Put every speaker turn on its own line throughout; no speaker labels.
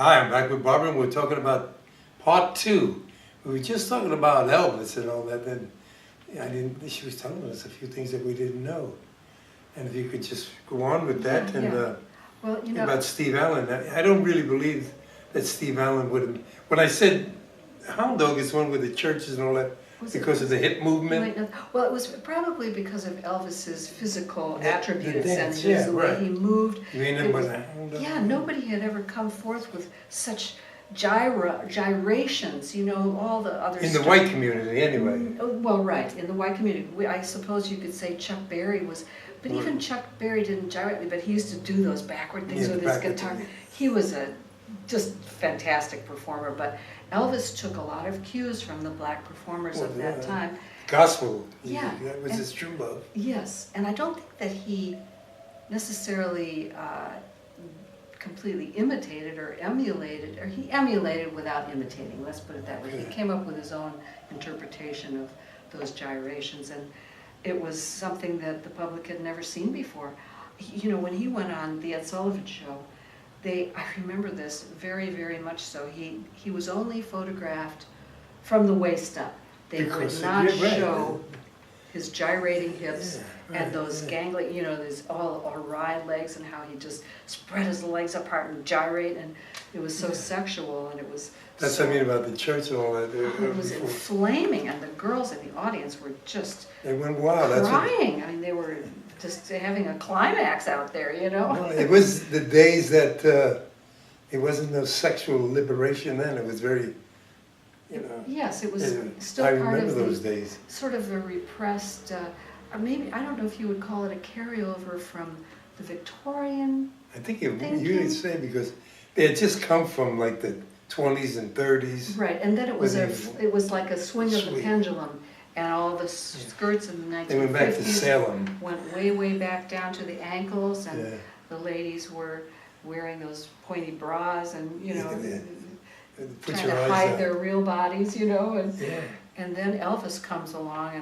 Hi, I'm back with Barbara, and we're talking about part 2. We were just talking about Elvis and all that, and she was telling us a few things that we didn't know. And if you could just go on with that,
Well, you know,
about Steve Allen. I don't really believe that Steve Allen would have, when I said Hound Dog is one with the churches and all that, because of the hip movement.
Well, it was probably because of Elvis's physical attributes
dance,
and the way he moved.
You mean it was a Hound Dog?
Yeah, nobody had ever come forth with such gyrations, you know, all the other
In the white community, anyway.
Well, right, in the white community. I suppose you could say Chuck Berry was, but even Chuck Berry didn't gyrate, but he used to do those backward things with his guitar. He was a just fantastic performer, but Elvis took a lot of cues from the black performers of that time.
Gospel,
yeah,
that was his true love.
Yes, and I don't think that he necessarily completely imitated or emulated, or he emulated without imitating, let's put it that way. He came up with his own interpretation of those gyrations, and it was something that the public had never seen before. You know, when he went on the Ed Sullivan Show, I remember this very, very much so. He was only photographed from the waist up. They would not show his gyrating hips and those gangly, you know, these all awry legs, and how he just spread his legs apart and gyrate, and it was so sexual, and it was.
That's what I mean about the church and all that.
It was inflaming, and the girls in the audience were just
they went wild.
Crying. I mean, they were just having a climax out there, you know.
Well, it was the days that it wasn't no sexual liberation then. It was very, you know.
Yes, it was still
I
part
remember
of
those
the
days.
sort of a repressed, or maybe, I don't know if you would call it a carryover from the Victorian.
I think you would say, because they had just come from like the 20s and 30s.
Right, and then it was like a swing of the pendulum, and all the skirts in the 1950s
they went back to Salem.
Went way, way back down to the ankles, and the ladies were wearing those pointy bras, and you know, trying to hide their real bodies, you know, and then Elvis comes along,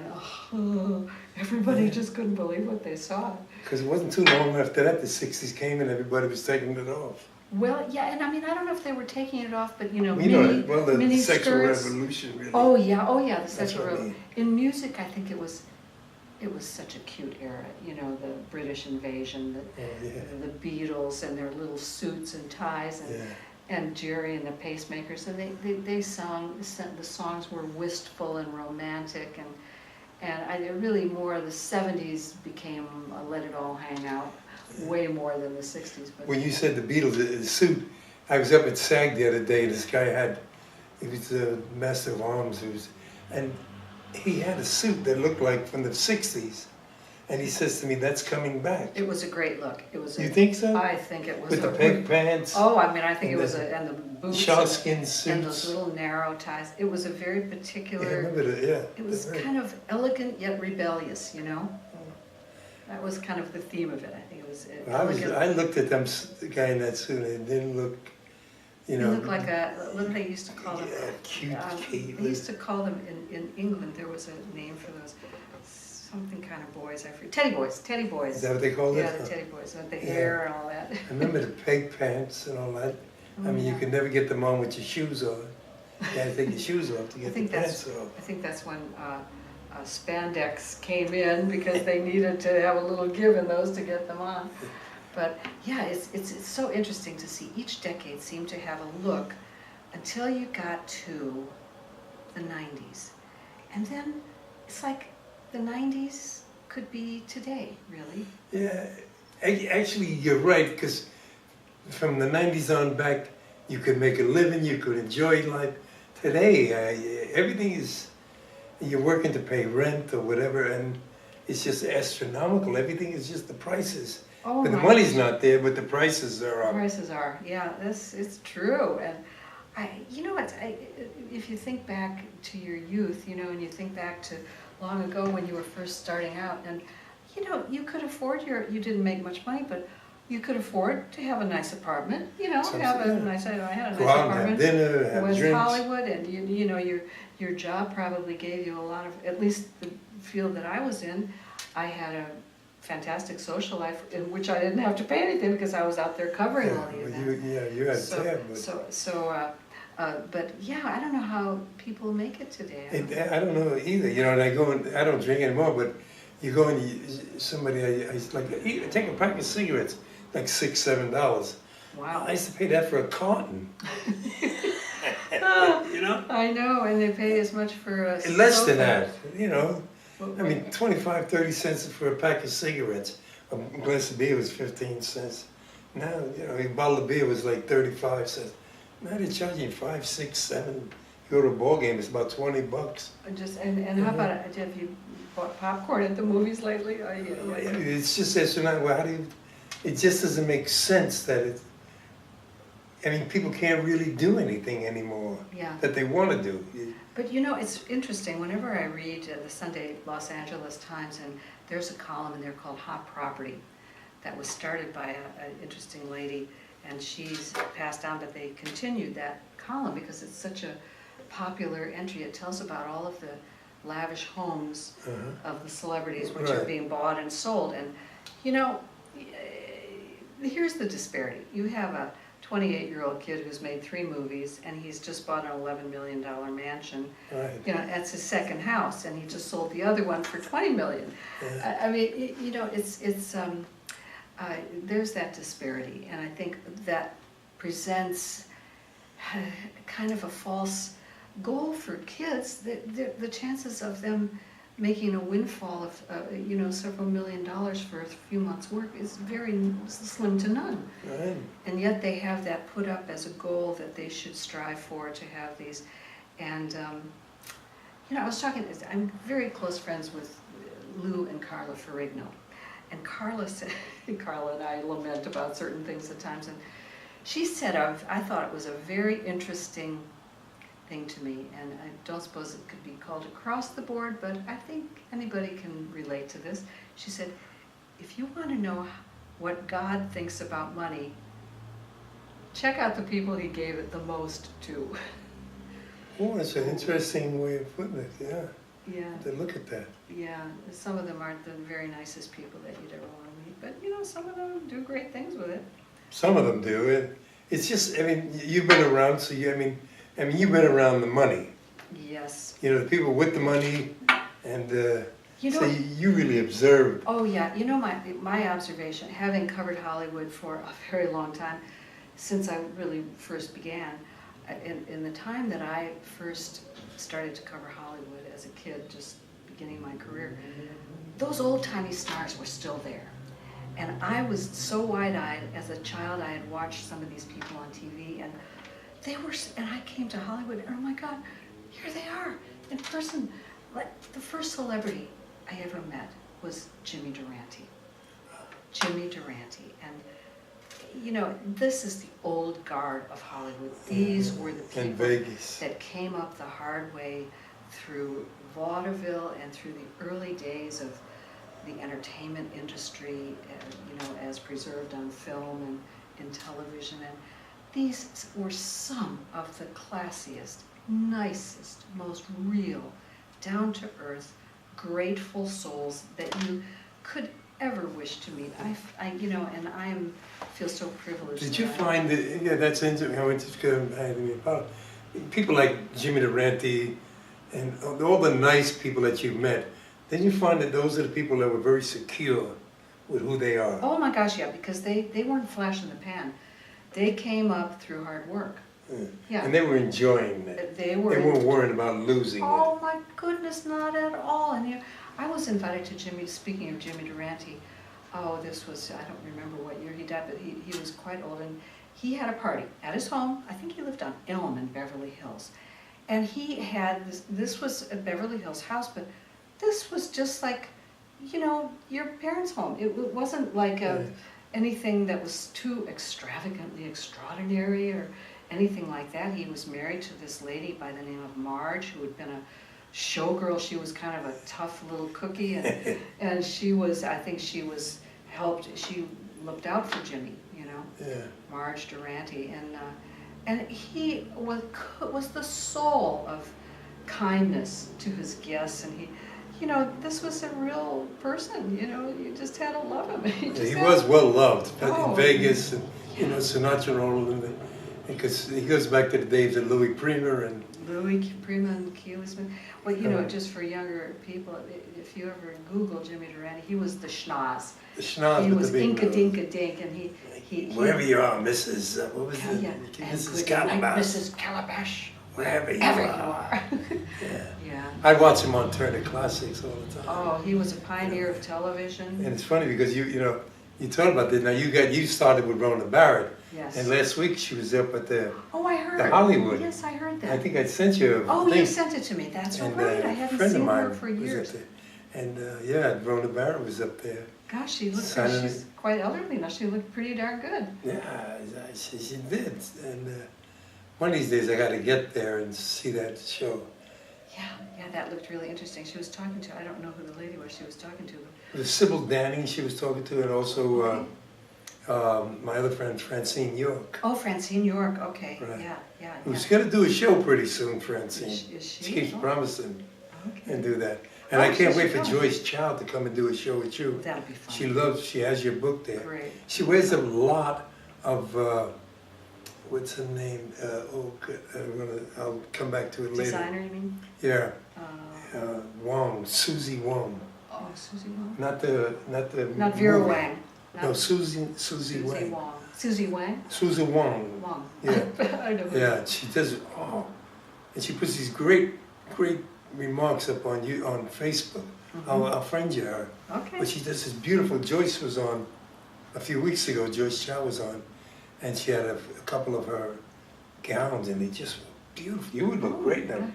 and everybody just couldn't believe what they saw.
Because it wasn't too long after that the 60s came and everybody was taking it off.
Well, yeah, and I mean, I don't know if they were taking it off, but you know,
the
mini
sexual
skirts.
Revolution really.
Oh yeah, the sexual
revolution.
In music, I think it was such a cute era, you know, the British invasion, the Beatles and their little suits and ties, and Jerry and the Pacemakers, and they sang, the songs were wistful and romantic, and really more of the 70s became a let it all hang out. Way more than the 60s. But
when you said the Beatles, the suit, I was up at SAG the other day, and this guy he was the Master of Arms, and he had a suit that looked like from the 60s, and he says to me, that's coming back.
It was a great look. It was.
You think so?
I think it was.
With the peg pants?
Oh, I mean, I think it was, and the boots.
Sharkskin suits.
And those little narrow ties. It was a very particular.
I remember that,
It was kind of elegant yet rebellious, you know? That was kind of the theme of it. I think it was elegant.
I looked at the guy in that suit, and it didn't look, you know.
He looked like what did they used to call them?
Cute.
They used to call them, in England, there was a name for those, something kind of boys, I forget. Teddy boys.
Is that what they called it?
Yeah, the teddy boys, with the hair and all that.
I remember the peg pants and all that. I mean, you could never get them on with your shoes on. You had to take your shoes off to get the pants off.
I think that's when spandex came in, because they needed to have a little give in those to get them on. But yeah, it's so interesting to see each decade seem to have a look until you got to the 90s. And then it's like the 90s could be today, really.
Yeah, actually you're right, because from the 90s on back, you could make a living, you could enjoy life. Today, everything is, you're working to pay rent or whatever, and it's just astronomical. Everything is just the prices.
Oh,
but the money's not there, but the prices are up.
Prices are, yeah, it's true. And you know what, if you think back to your youth, you know, and you think back to long ago when you were first starting out, and you know, you could afford you didn't make much money, but you could afford to have a nice apartment, you know, I had a nice apartment.
Have dinner, have
with
drinks.
Hollywood, and you know, your job probably gave you a lot of, at least the field that I was in, I had fantastic social life in which I didn't have to pay anything because I was out there covering all the
well,
events.
you had
So,
tab, but
but yeah, I don't know how people make it today.
I don't know either. You know, and I go and I don't drink anymore, but you go and somebody I used to like take a pack of cigarettes, like $6, $7.
Wow.
I used to pay that for a carton. You know?
I know, and they pay as much for a
Less than
sofa.
that, you know.
What-
I mean, 25, 30 cents for a pack of cigarettes. A glass of beer was 15 cents. Now, you know, a bottle of beer was like 35 cents. Now they're charging 5, 6, 7. You go to a ball game, it's about $20.
And how about, have you bought popcorn at the movies lately?
It's just that, so now, well, how do you, it just doesn't make sense that it, I mean, people can't really do anything anymore
Yeah.
that they want to do.
But you know, it's interesting, whenever I read the Sunday Los Angeles Times, and there's a column in there called Hot Property that was started by an interesting lady, and she's passed on, but they continued that column because it's such a popular entry. It tells about all of the lavish homes of the celebrities which are
Right.
being bought and sold. And you know, here's the disparity. You have a 28-year-old kid who's made 3 movies, and he's just bought an $11 million mansion.
Right.
You know, that's his second house, and he just sold the other one for $20 million.
Yeah.
I mean, you know, there's that disparity, and I think that presents kind of a false goal for kids. The chances of them making a windfall of you know, several $1 million for a few months' work is very slim to none.
Right.
And yet they have that put up as a goal that they should strive for, to have these. And you know, I was talking, I'm very close friends with Lou and Carla Ferrigno. And Carla said, Carla and I lament about certain things at times, and she said, I thought it was a very interesting thing to me, and I don't suppose it could be called across the board, but I think anybody can relate to this. She said, if you want to know what God thinks about money, check out the people he gave it the most to.
Oh, that's an interesting way of putting it, yeah.
Yeah.
To look at that.
Yeah, some of them aren't the very nicest people that you'd ever want to meet, but you know, some of them do great things with it.
Some of them do. It's just, I mean, you've been around, so you, I mean, you've been around the money.
Yes.
You know, the people with the money, and
You know,
so you really observed.
oh yeah, you know, my observation, having covered Hollywood for a very long time, since I really first began, in the time that I first started to cover Hollywood as a kid, just beginning my career, those old-timey stars were still there. And I was so wide-eyed. As a child, I had watched some of these people on TV, and they were, and I came to Hollywood, and oh my God, here they are, in person. Like, the first celebrity I ever met was Jimmy Durante. Jimmy Durante. And you know, this is the old guard of Hollywood. These were the
In
people
Vegas.
that came up the hard way through vaudeville and through the early days of the entertainment industry, you know, as preserved on film and in television. And these were some of the classiest, nicest, most real, down-to-earth, grateful souls that you could ever wish to meet. I you know, and I feel so privileged.
Did you find that, yeah, that's interesting, how it's about people like Jimmy Durante and all the nice people that you've met, then you find that those are the people that were very secure with who they are.
Oh my gosh, yeah, because they weren't flash in the pan. They came up through hard work. Yeah.
And they were enjoying that.
They
weren't worried about losing
Oh my goodness, not at all. And yeah, I was invited to Jimmy, speaking of Jimmy Durante, oh, this was, I don't remember what year he died, but he was quite old, and he had a party at his home. I think he lived on Elm in Beverly Hills. And he had, this was a Beverly Hills house, but this was just like, you know, your parents' home. It wasn't like anything that was too extravagantly extraordinary or anything like that. He was married to this lady by the name of Marge, who had been a showgirl. She was kind of a tough little cookie, and she was, I think she was helped, she looked out for Jimmy, you know,
Yeah.
Marge Durante, and he was the soul of kindness to his guests, and you know, this was a real person, you know, you just had to love him.
He was well loved
Oh,
in Vegas, and you know,
yeah.
Sinatra role in because he goes back to the days of Louis Prima and
Louis Prima and Keely Smith. Well, you know, just for younger people, if you ever Google Jimmy Durante, he was the schnoz.
the schnoz
He
with
was
the big
Inka
nose.
Dinka Dink, and
Wherever you are, Mrs. What was it?
Yeah,
Mrs.
and good night,
Calabash.
Mrs. Calabash.
Wherever you
Ever you
are.
are.
Yeah.
Yeah.
I watch him on Turner Classics all the time.
Oh, he was a pioneer of television.
And it's funny because you know, you talked about this. Now you started with Rona Barrett.
Yes.
And last week she was up at the
Oh, I heard.
Hollywood.
Yes, I heard that.
I think I sent you a
Oh,
thing.
you sent it to me. That's
And,
right. I
a
hadn't
friend of
seen
mine
her for
was up
years.
there. And yeah, Rona Barrett was up there.
Gosh, she looked
Signing
like she's quite elderly now. She looked pretty darn good.
Yeah, she did. And one of these days I got to get there and see that show.
Yeah, that looked really interesting. She was talking to, I don't know who the lady was she was talking to.
It was Sybil Danning she was talking to, and also my other friend Francine York,
Oh, Francine York, okay.
Right.
Yeah.
who's going to do a show pretty soon, Francine.
Is she?
She keeps
Oh,
promising
okay.
and do that. And
Oh,
I can't
she
wait for
should come.
Joyce Child to come and do a show with you.
That'll be fun.
She has your book there.
Great.
She wears a lot of, what's her name? I'll come back to it later.
Designer, you mean?
Yeah,
Uh,
Wong, Susie Wong.
oh, Susie Wong?
Not the
Not Vera
movie.
Wang. Not
No, Susie Wang.
Wong. Susie Wang?
Susie Wong.
Wong.
Yeah.
I know.
Yeah, she does. Oh, and she puts these great remarks up on Facebook. I'll friend you her.
Okay.
But she does this beautiful. Joyce was on a few weeks ago. Joyce Chow was on, and she had a couple of her gowns, and they just were beautiful. You would look
Oh,
great now.
gosh.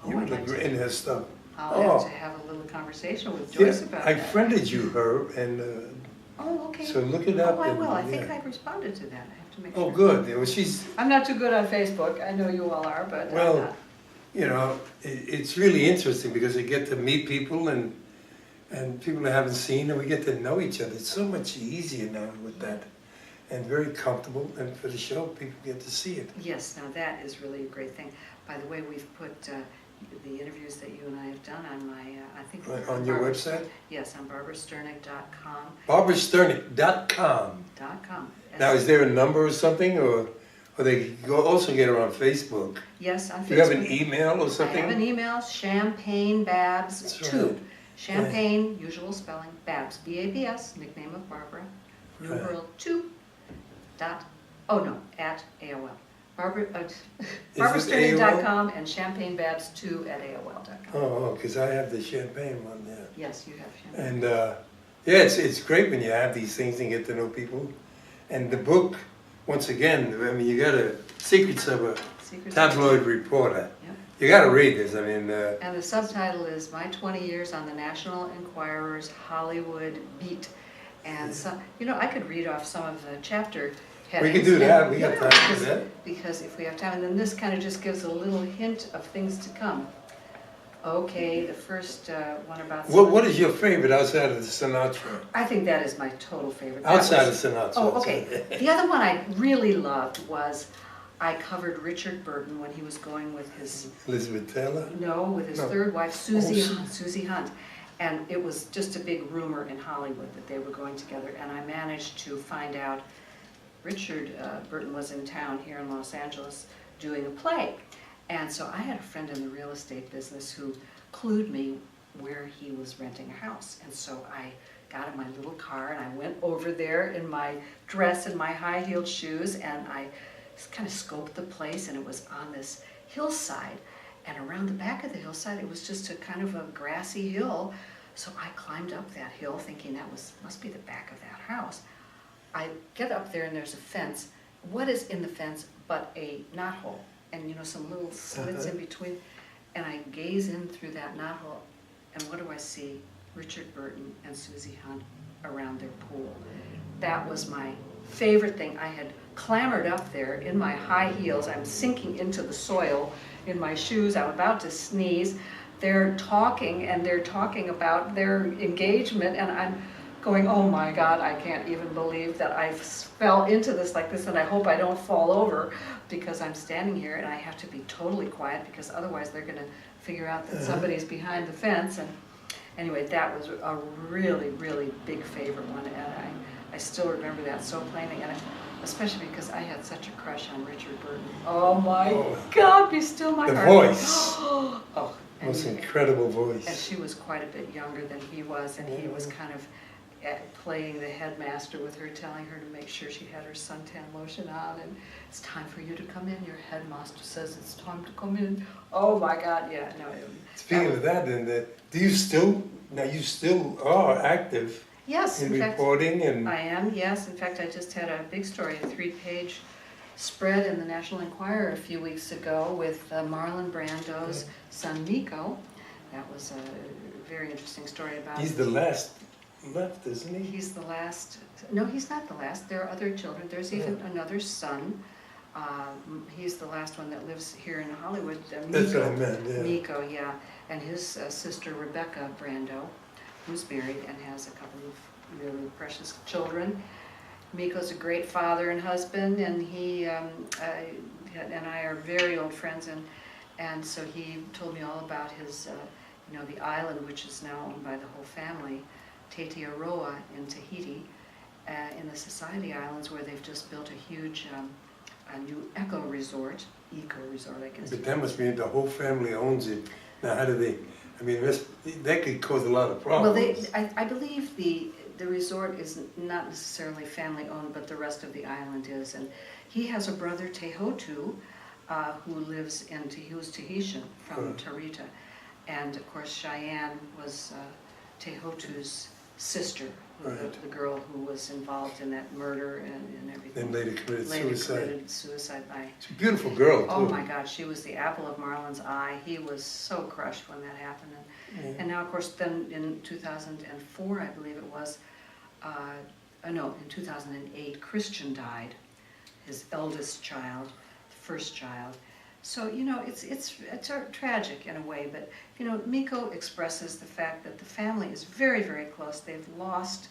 You
Oh,
would
I'd
look
like
great
to-
in her stuff.
I'll have to have a little conversation with Joyce
Yeah,
about
I
that.
friended you her, and
Oh, okay.
so look it up.
Oh, I
and,
will. I think
yeah.
I responded to that. I have to make sure.
Oh, good. Well, she's.
I'm not too good on Facebook. I know you all are, but
Well,
I'm not.
You know, it's really interesting because you get to meet people and people I haven't seen, and we get to know each other. It's so much easier now with that, and very comfortable. And for the show, people get to see it.
Yes, now that is really a great thing. By the way, we've put the interviews that you and I have done on my, I think.
Right, on your website?
Yes, on barbarasternig.com.
BarbaraSternig.com.
.com.
Now, is there a number or something, or they go also get her on Facebook?
Yes, on Facebook.
Do you have an email or something?
I have an email, Champagne Babs
That's
2.
right.
Champagne, usual spelling, Babs, B-A-B-S, nickname of Barbara, numeral 2, at AOL. BarbaraSternig.com and ChampagneBabs2 @AOL.com.
Oh, because I have the champagne one there.
Yes, you have champagne.
And yeah, it's great when you have these things and get to know people. And the book, once again, I mean, you got a Secrets of a
Secrets
Tabloid Reporter.
Yep.
You got to read this. I mean,
And the subtitle is My 20 Years on the National Enquirer's Hollywood Beat. And so, you know, I could read off some of the chapter
we
headings.
can do that. We got
Yeah,
time for that.
because if we have time, and then this kind of just gives a little hint of things to come. Okay, the first one about.
What is your favorite outside of the Sinatra?
I think that is my total favorite. That
Outside
was-
of Sinatra.
Oh, okay. The other one I really loved was I covered Richard Burton when he was going with his
Elizabeth Taylor?
with his
No.
third wife, Susie
Oh,
Susie Hunt. And it was just a big rumor in Hollywood that they were going together. And I managed to find out Richard Burton was in town here in Los Angeles doing a play. And so I had a friend in the real estate business who clued me where he was renting a house. And so I got in my little car and I went over there in my dress and my high-heeled shoes, and I kind of scoped the place, and it was on this hillside. And around the back of the hillside, it was just a kind of a grassy hill. So I climbed up that hill thinking that must be the back of that house. I get up there and there's a fence. What is in the fence but a knothole? And you know, some little slits in between. And I gaze in through that knothole, and what do I see? Richard Burton and Susie Hunt around their pool. That was my favorite thing. I had clambered up there in my high heels. I'm sinking into the soil in my shoes. I'm about to sneeze. They're talking, and they're talking about their engagement, and I'm going, oh my God, I can't even believe that I fell into this like this, and I hope I don't fall over, because I'm standing here and I have to be totally quiet, because otherwise they're going to figure out that somebody's behind the fence. anyway, that was a really, really big favorite one, and I still remember that so plainly, and especially because I had such a crush on Richard Burton. Oh my God, be still my
the
heart.
voice.
Oh,
Most incredible
and
voice.
she was quite a bit younger than he was, and he was kind of playing the headmaster with her, telling her to make sure she had her suntan lotion on, and it's time for you to come in. Your headmaster says it's time to come in. Oh my God, yeah, no.
Speaking of that, then, do you still, now you still are active
Yes,
in
in fact,
reporting and?
I am, yes. In fact, I just had a big story, a 3-page spread in the National Enquirer a few weeks ago with Marlon Brando's son Nico. That was a very interesting story about.
He's the last left, isn't he?
He's the last. No, he's not the last. There are other children. There's even another son. He's the last one that lives here in Hollywood.
That's what I meant, yeah.
Nico, yeah. And his sister Rebecca Brando, who's married and has a couple of really precious children. Miko's a great father and husband, and he and I are very old friends, and so he told me all about his, the island, which is now owned by the whole family, Tetiaroa in Tahiti, in the Society Islands, where they've just built a huge a new eco resort, I guess.
But that must mean the whole family owns it. Now, how do they? I mean, that could cause a lot of problems.
Well, I believe the resort is not necessarily family owned, but the rest of the island is. And he has a brother, Tehotu, who lives who's Tahitian from Tarita. And of course, Cheyenne was Tehotu's sister, the girl who was involved in that murder and everything.
Then later committed
suicide by.
She's a beautiful girl, too.
Oh my God, she was the apple of Marlon's eye. He was so crushed when that happened. And now, of course, then in 2004, I believe it was, in 2008, Christian died, his eldest child, the first child. So, it's tragic in a way, but, Miko expresses the fact that the family is very, very close. They've lost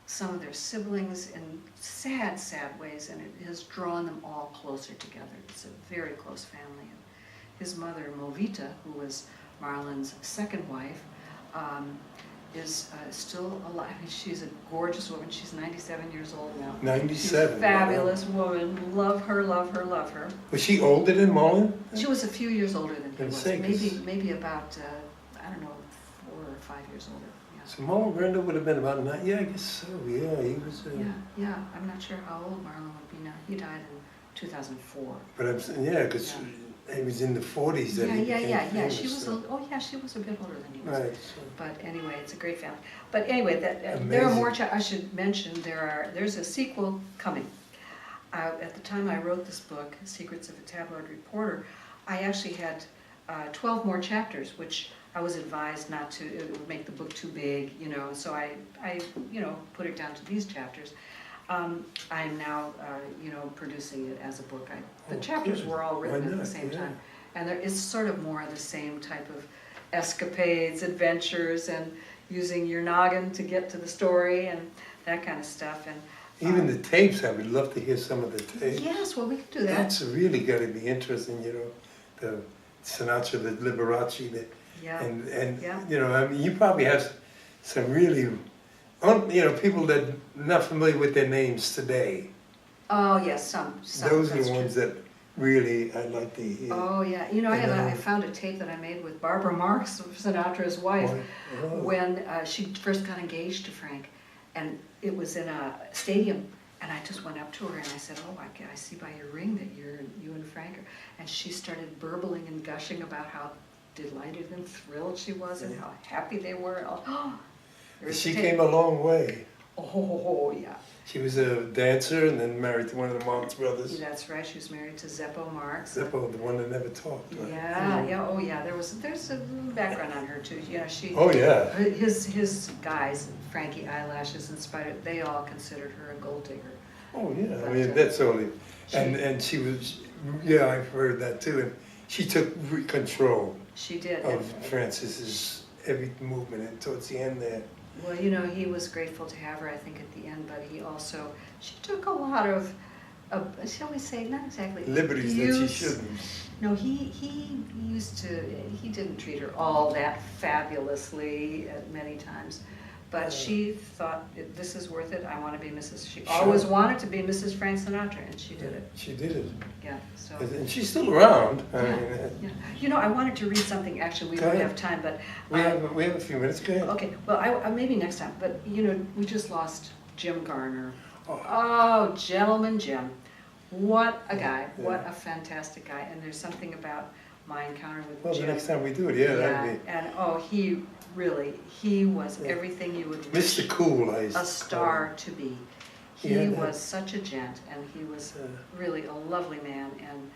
some of their siblings in sad, sad ways, and it has drawn them all closer together. It's a very close family. And his mother, Movita, who was Marlon's second wife, is still alive. I mean, she's a gorgeous woman. She's 97 years old now.
97.
She's a fabulous woman. Love her, love her, love her.
Was she older than Marlon?
She was a few years older than he was. Maybe about, 4 or 5 years older. Yeah.
So Marlon Brando would have been about 9. Yeah, I guess so. Yeah, he was.
Yeah. I'm not sure how old Marlon would be now. He died in 2004.
But I'm saying, because he was in the 40s.
Yeah. She was. She was a bit older than he was.
Right. So.
But anyway, it's a great family. But anyway, there are more. I should mention there's a sequel coming. At the time I wrote this book, Secrets of a Tabloid Reporter, I actually had 12 more chapters, which I was advised not to. It would make the book too big, So I put it down to these chapters. I'm now, producing it as a book. The chapters were all written at the same time, and there is sort of more of the same type of escapades, adventures, and using your noggin to get to the story and that kind of stuff. And
even the tapes, I would love to hear some of the tapes.
Yes, well, we can do that.
That's really got to be interesting, the Sinatra, the Liberace, I mean, you probably have some really, people that are not familiar with their names today.
Oh yes, some.
Those are the ones that really I'd like to hear.
Oh yeah, I found a tape that I made with Barbara Marx, Sinatra's wife, when she first got engaged to Frank, and it was in a stadium. And I just went up to her and I said, "Oh, I see by your ring that you and Frank are." And she started burbling and gushing about how delighted and thrilled she was and how happy they were.
She came a long way.
Oh, yeah.
She was a dancer and then married to one of the Marx brothers.
That's right. She was married to Zeppo Marx.
Zeppo, the one that never talked. Right?
Yeah. Oh, yeah. There's a background on her too. She.
Oh, yeah.
His guys, Frankie Eyelashes and Spider, they all considered her a gold digger.
Oh yeah. But, I mean, that's only. And she was. Yeah, I've heard that too. And she took control.
She did.
Of Francis's every movement, and towards the end there.
Well, he was grateful to have her, I think, at the end, but she took a lot of shall we say, not exactly
Liberties that she
abuse.
shouldn't.
No, he didn't treat her all that fabulously many times, but she thought, this is worth it, I want to be Mrs. She
Sure.
always wanted to be Mrs. Frank Sinatra, and she did it.
She did it.
Yeah, so.
And she's still around. I
Yeah,
mean,
yeah. You know, I wanted to read something, actually, we
Go
don't
ahead.
have time, but.
we have a few minutes. Go ahead.
Okay, well, maybe next time, but, you know, we just lost Jim Garner.
Oh.
Oh, Gentleman Jim. What a guy,
Yeah.
what a fantastic guy, and there's something about my encounter with
Well,
Jim.
the next time we do it, yeah, that'd
And he was
Yeah.
everything you would
be
wish
Mr. Cool. I used
a
to
star
call
to be.
He
He
had that-
was such a gent, and he was really a lovely man, and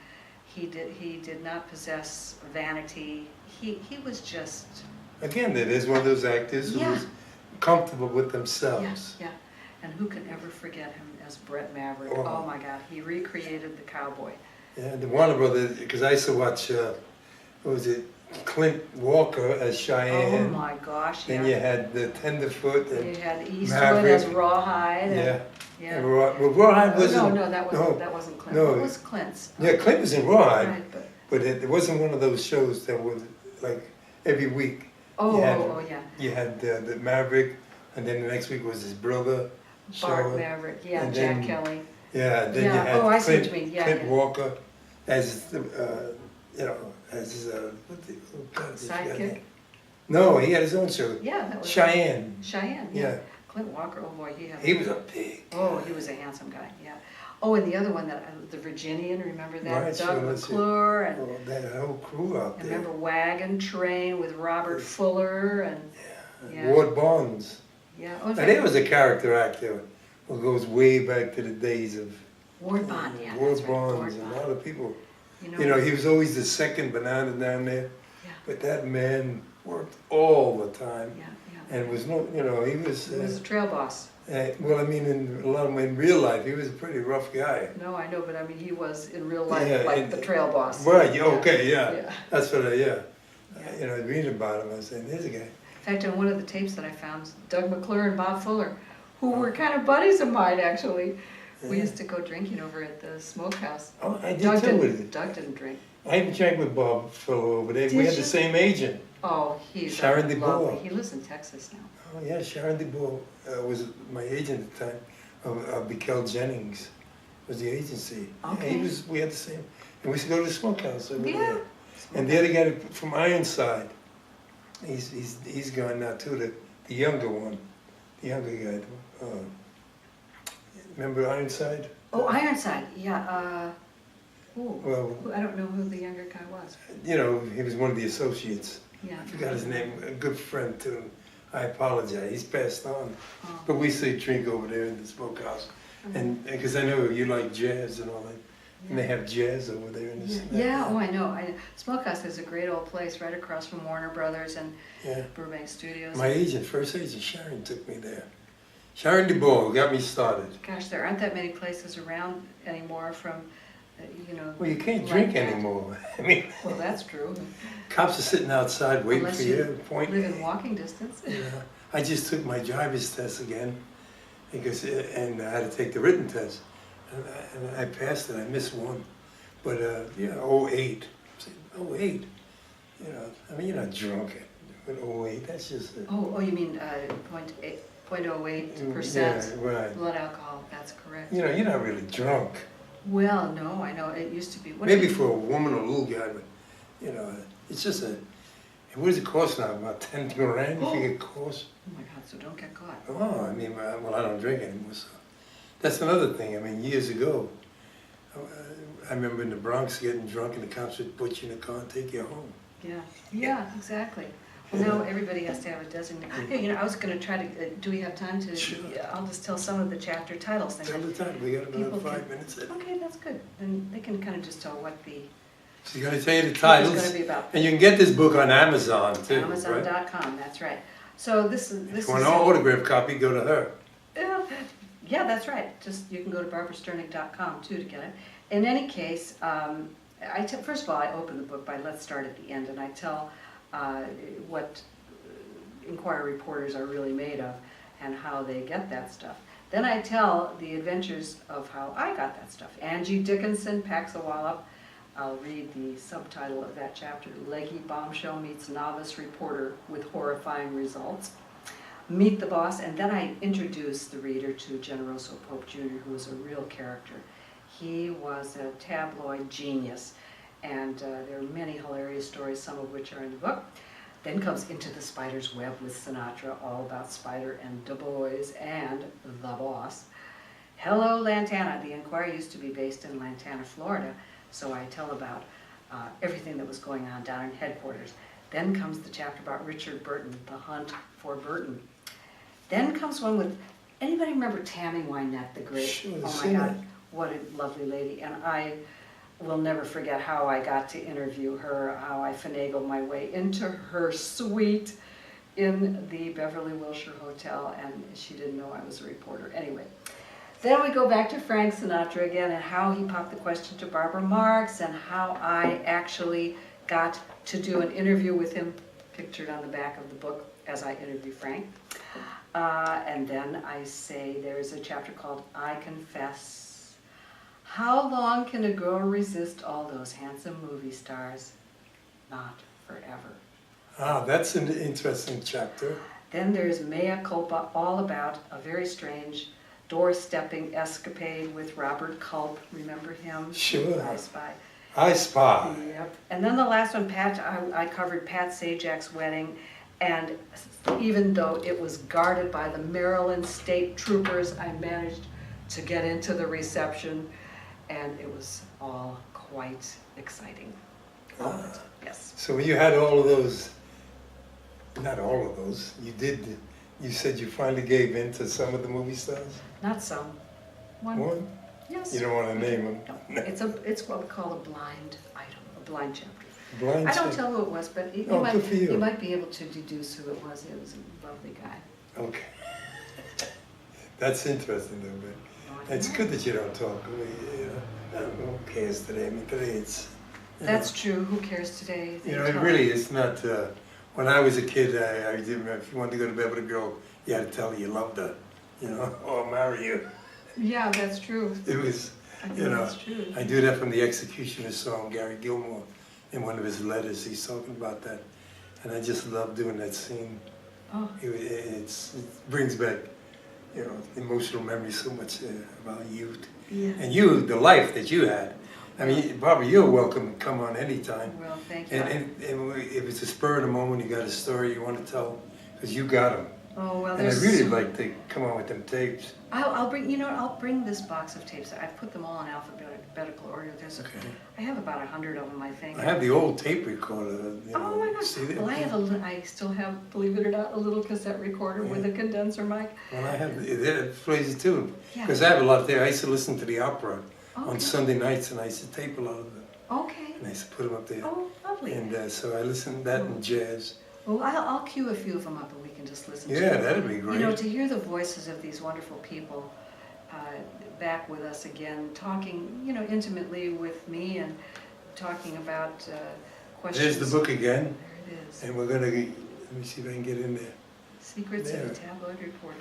he did not possess vanity. He was just,
him. Again, that is one of those actors who
Yeah.
was comfortable with themselves.
yeah. And who can ever forget him as Brett Maverick?
Oh.
Oh my God, he recreated the cowboy.
Yeah, the Warner Brothers, because I used to watch, what was it, Clint Walker as
Oh
Cheyenne.
my gosh,
Then
yeah.
you had the Tenderfoot
You
and
had Eastwood
Maverick.
as Rawhide.
yeah.
And, yeah.
And well, Rawhide wasn't.
No, that wasn't Clint.
no.
What was Clint's?
Yeah, Clint was in Rawhide,
Right, but,
but it wasn't one of those shows that was like every week.
oh,
You had-
yeah.
You had the Maverick, and then the next week was his brother.
Bart
show.
Maverick, yeah,
and
Jack
then-
Kelly.
Yeah, then
Yeah,
you had
oh, I see what
Clint,
you mean. Yeah,
Clint
yeah.
Walker as the, as what the, oh God, I forgot his
Sidekick?
name. No, he had his own show.
Yeah, that was
Cheyenne.
Cheyenne,
Yeah.
yeah. Clint Walker, oh boy,
He was a big.
Oh, he was a handsome guy, yeah. Oh, and the other one, the Virginian, remember that?
Right,
Doug
sure, that's it.
McClure, and
Oh, that whole crew out
and
there.
remember Wagon Train with Robert Fuller, and, yeah.
Ward Barnes.
yeah. Oh, in
And he
fact,
was a character actor who goes way back to the days of
Ward Bond, yeah.
Ward
that's right, Ward
Barnes and a
Bond.
lot of people.
You
You know, he was always the second banana down there,
Yeah,
but that man worked all the time.
yeah, yeah.
And was no, you know, he was,
He was a trail boss.
well, I mean, in a lot of in real life, he was a pretty rough guy.
No, I know, but I mean, he was in real life
Yeah,
like the trail boss.
Right, yeah, okay, yeah.
Yeah.
That's what I,
Yeah.
You know, reading about him, I was saying, there's a guy.
In fact, on one of the tapes that I found, Doug McClure and Bob Fuller, who were kind of buddies of mine, actually. We
Yeah.
used to go drinking over at the smokehouse.
Oh, I did too with it.
Doug didn't drink.
I even drank with Bob Fellow over there.
Did
We had
you?
the same agent.
Oh, he's
Sharon
lovely.
DeBoer.
He lives in Texas now.
Oh, yeah, Sharon DeBoer was my agent at the time. Bikel Jennings was the agency. Yeah,
Okay.
we had the same, and we used to go to the smokehouse over
Yeah.
there. And the other guy from Ironside, he's gone now too, the younger one, the younger guy. Remember Ironside?
Oh, Ironside, yeah. Ooh,
Well,
I don't know who the younger guy was.
you know, he was one of the associates.
Yeah.
I forgot his name, a good friend too. I apologize, he's passed on.
Oh.
But we used to drink over there in the smokehouse. And because I know you like jazz and all that. And they have jazz over there in this.
Yeah, oh, I know. Smokehouse is a great old place right across from Warner Brothers and
Yeah.
Burbank Studios.
My agent, first agent, Sharon, took me there. Sharon DeBoer got me started.
Gosh, there aren't that many places around anymore from, you know.
Well, you can't
like
drink
that.
anymore. I mean,
Well, that's true.
cops are sitting outside waiting
Unless
for
you
you to point.
live in walking distance.
Yeah. I just took my driver's test again because, and I had to take the written test. And I passed it, I missed one. But, yeah, 08. I'm saying, 08? You know, I mean, you're not drunk at 08, that's just.
Oh, you mean 0.08%
Yeah, right.
blood alcohol, that's correct.
You know, you're not really drunk.
Well, no, I know, it used to be. What
Maybe
did-
for a woman or a little guy, but, you know, it's just what does it cost now? About 10 grand you think it costs?
Oh my God, so don't get caught.
Oh, I mean, well, I don't drink anymore, so. That's another thing, I mean, years ago, I remember in the Bronx getting drunk and the cops would put you in a car and take you home.
Yeah, exactly. Well, now everybody has to have a designated. Hey, you know, I was gonna try to, do we have time to?
Sure.
I'll just tell some of the chapter titles. then.
Tell the time, we got
People
another
can-
5 minutes in.
Okay, that's good. Then they can kind of just tell what the
She's gonna tell you the
book is
titles,
gonna be about.
and you can get this book on Amazon too, right?
Amazon.com, that's right. So this is.
If you want an autograph copy, go to her.
Yeah, that's right. Just, you can go to barbarasternig.com too to get it. In any case, first of all, I open the book by let's start at the end, and I tell what Inquirer reporters are really made of and how they get that stuff. Then I tell the adventures of how I got that stuff. Angie Dickinson packs a wallop. I'll read the subtitle of that chapter, Leggy Bombshell Meets Novice Reporter with Horrifying Results. Meet the boss, and then I introduce the reader to Generoso Pope Jr., who was a real character. He was a tabloid genius, and there are many hilarious stories, some of which are in the book. Then comes Into the Spider's Web with Sinatra, all about Spider and Du Bois and the boss. Hello, Lantana. The Enquirer used to be based in Lantana, Florida, so I tell about everything that was going on down in headquarters. Then comes the chapter about Richard Burton, The Hunt for Burton. Then comes one with, anybody remember Tammy Wynette, the great?
Sure,
oh my God, what a lovely lady. And I will never forget how I got to interview her, how I finagled my way into her suite in the Beverly Wilshire Hotel, and she didn't know I was a reporter. Anyway, then we go back to Frank Sinatra again, and how he popped the question to Barbara Marx, and how I actually got to do an interview with him, pictured on the back of the book as I interview Frank. And then I say there's a chapter called I Confess. How long can a girl resist all those handsome movie stars? Not forever.
Ah, that's an interesting chapter.
Then there's Mea Culpa, all about a very strange door-stepping escapade with Robert Culp. Remember him?
Sure.
I Spy.
I Spy.
Yep. And then the last one, I covered Pat Sajak's wedding, and even though it was guarded by the Maryland State Troopers, I managed to get into the reception, and it was all quite exciting. Yes.
So when you had all of those, not all of those, you said you finally gave in to some of the movie stars?
Not some.
One?
Yes.
You don't want to name them?
No, it's what we call a blind item, a blind chapter.
Blind
I don't
chapter.
tell who it was, but you might be able to deduce who it was. It was a lovely guy.
Okay. That's interesting though, but it's good that you don't talk. I don't know who cares today. I mean, today it's...
That's true. Who cares today?
You know, it really is not... when I was a kid, I didn't, if you wanted to go to bed with a girl, you had to tell her you loved her, you know, or marry you.
Yeah, that's true.
It was, you know,
that's true.
I do that from the Executioner's song, Gary Gilmore, in one of his letters, he's talking about that. And I just love doing that scene.
Oh.
It brings back, you know, emotional memories so much about youth.
Yeah.
And you, the life that you had. I mean, Barbara, you're welcome to come on anytime.
Well, thank you.
And if it's a spur of the moment, you got a story you want to tell, because you got them.
Oh, well,
And I'd really like to come on with them tapes.
I'll bring, you know what, I'll bring this box of tapes. I've put them all in alphabetical order.
Okay.
I have about 100 of them, I think.
I have the old tape recorder. You know,
Oh my gosh.
see that?
Well, I still have, believe it or not, a little cassette recorder with a condenser mic.
Well, I have, it plays it too.
Yeah.
Because I have a lot there. I used to listen to the opera on
Okay.
Sunday nights, and I used to tape a lot of them.
Okay.
And I used to put them up there.
Oh, lovely.
And so I listened to that and jazz.
Well, I'll cue a few of them up and we can just listen to
Yeah,
them.
that'd be great.
You know, to hear the voices of these wonderful people back with us again, talking, you know, intimately with me and talking about questions.
There's the book again.
There it is.
And we're going to, let me see if I can get in there.
Secrets of
There.
a Tabloid Reporter.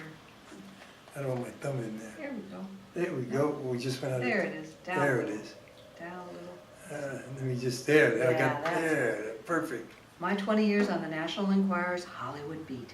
I don't want my thumb in there.
There we go.
There we go. We just went out of
There it is. Down
There
a
it
little.
is.
Down a little.
Let me just, there, I
Yeah,
got,
that's
there, perfect.
My 20 years on the National Enquirer's Hollywood Beat.